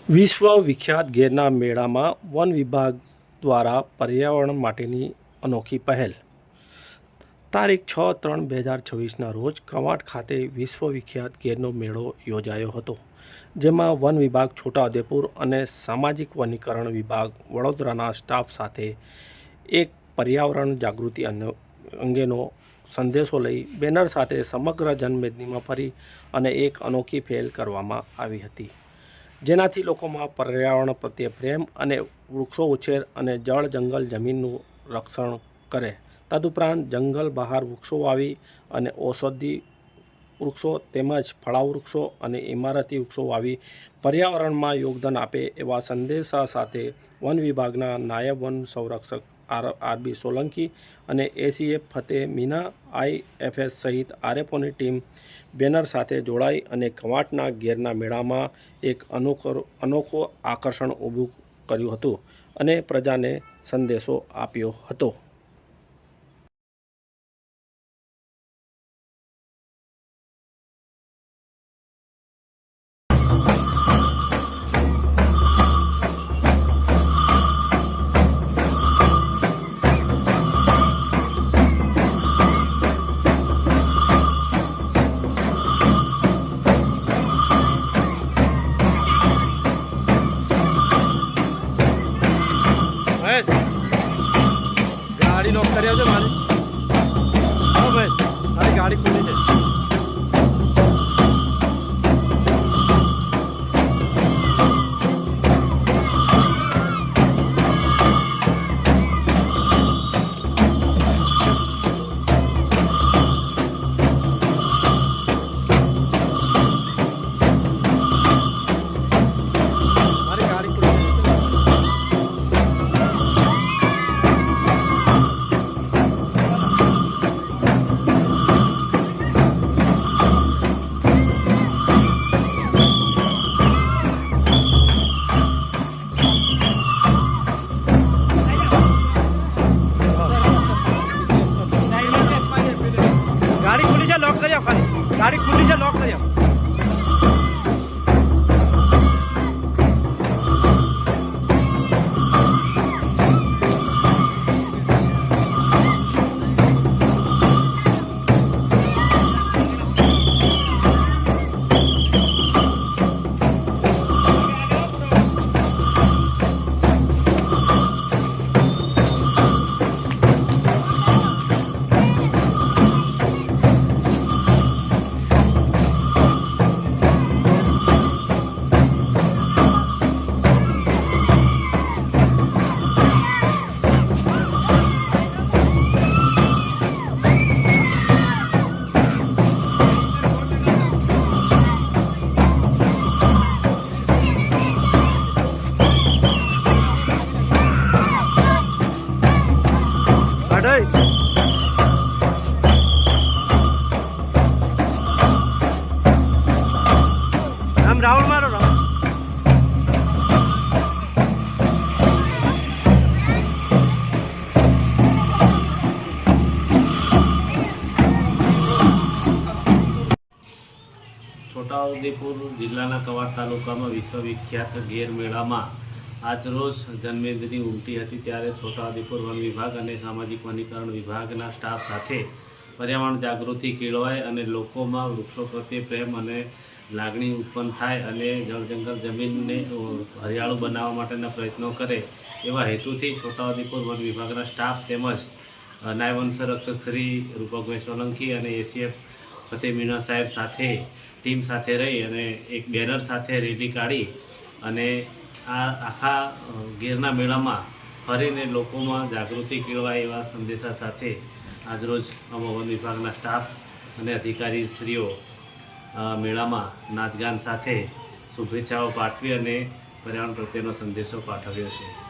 વિશ્વ વિખ્યાત ગીરના મેળામાં વન વિભાગ દ્વારા પર્યાવરણ માટેની અનોખી પહેલ. તારીખ 6/3/2026ના રોજ કવાંટ ખાતે વિશ્વ વિખ્યાત ગીરનો મેળો યોજાયો હતો, જેમાં વન વિભાગ છોટાઉદેપુર અને સામાજિક વનીકરણ વિભાગ વડોદરાના સ્ટાફ સાથે એક પર્યાવરણ જાગૃતિ અંગેનો સંદેશો લઈ બેનર સાથે સમગ્ર જનમેદનીમાં ફરી અને એક અનોખી પહેલ કરવામાં આવી હતી, જેનાથી લોકોમાં પર્યાવરણ પ્રત્યે પ્રેમ અને વૃક્ષો ઉછેર અને જળ જંગલ જમીનનું રક્ષણ કરે. તદુપરાંત જંગલ બહાર વૃક્ષો વાવી અને ઔષધિ વૃક્ષો તેમજ ફળાઉ વૃક્ષો અને ઇમારતી વૃક્ષો વાવી પર્યાવરણમાં યોગદાન આપે એવા સંદેશા સાથે વન વિભાગના નાયબ વન સંરક્ષક આર.બી. સોલંકી અને એસીએફ ફતેહ મીના, આઈએફએસ સહિત આરએફઓની ટીમ બેનર સાથે જોડાઈ અને કવાંટના ગીરના મેળામાં એક અનોખો આકર્ષણ ઊભું કર્યું હતું અને પ્રજાને સંદેશો આપ્યો હતો. गाड़ी लॉक कर मारी हाँ भाई अरे गाड़ी खुली है लॉक कर खाली गाड़ी खुली से लॉक कर हम राउंड मारो राउंड છોટાઉદેપુર જિલ્લાના કવાંટ તાલુકામાં વિશ્વવિખ્યાત ગીર મેળામાં આજરોજ જનમેદની ઉમટી હતી, ત્યારે છોટાઉદેપુર વન વિભાગ અને સામાજિક વનીકરણ વિભાગના સ્ટાફ સાથે પર્યાવરણ જાગૃતિ કેળવાય અને લોકોમાં વૃક્ષો પ્રત્યે પ્રેમ અને લાગણી ઉત્પન્ન થાય અને જળ જંગલ જમીનને હરિયાળું બનાવવા માટેના પ્રયત્નો કરે એવા હેતુથી છોટાઉદેપુર વન વિભાગના સ્ટાફ તેમજ નાયબ વન સંરક્ષક શ્રી રૂપકભાઈ સોલંકી અને એસીએફ ફતેહ મીના સાહેબ સાથે ટીમ સાથે રહી અને એક બેનર સાથે રેલી કાઢી અને આ આખા ગીરના મેળામાં ફરીને લોકોમાં જાગૃતિ કેળવાય એવા સંદેશા સાથે આજરોજ અમો વન વિભાગના સ્ટાફ અને અધિકારીશ્રીઓ મેળામાં નાચગાન સાથે શુભેચ્છાઓ પાઠવી અને પર્યાવરણ પ્રત્યેનો સંદેશો પાઠવ્યો છે.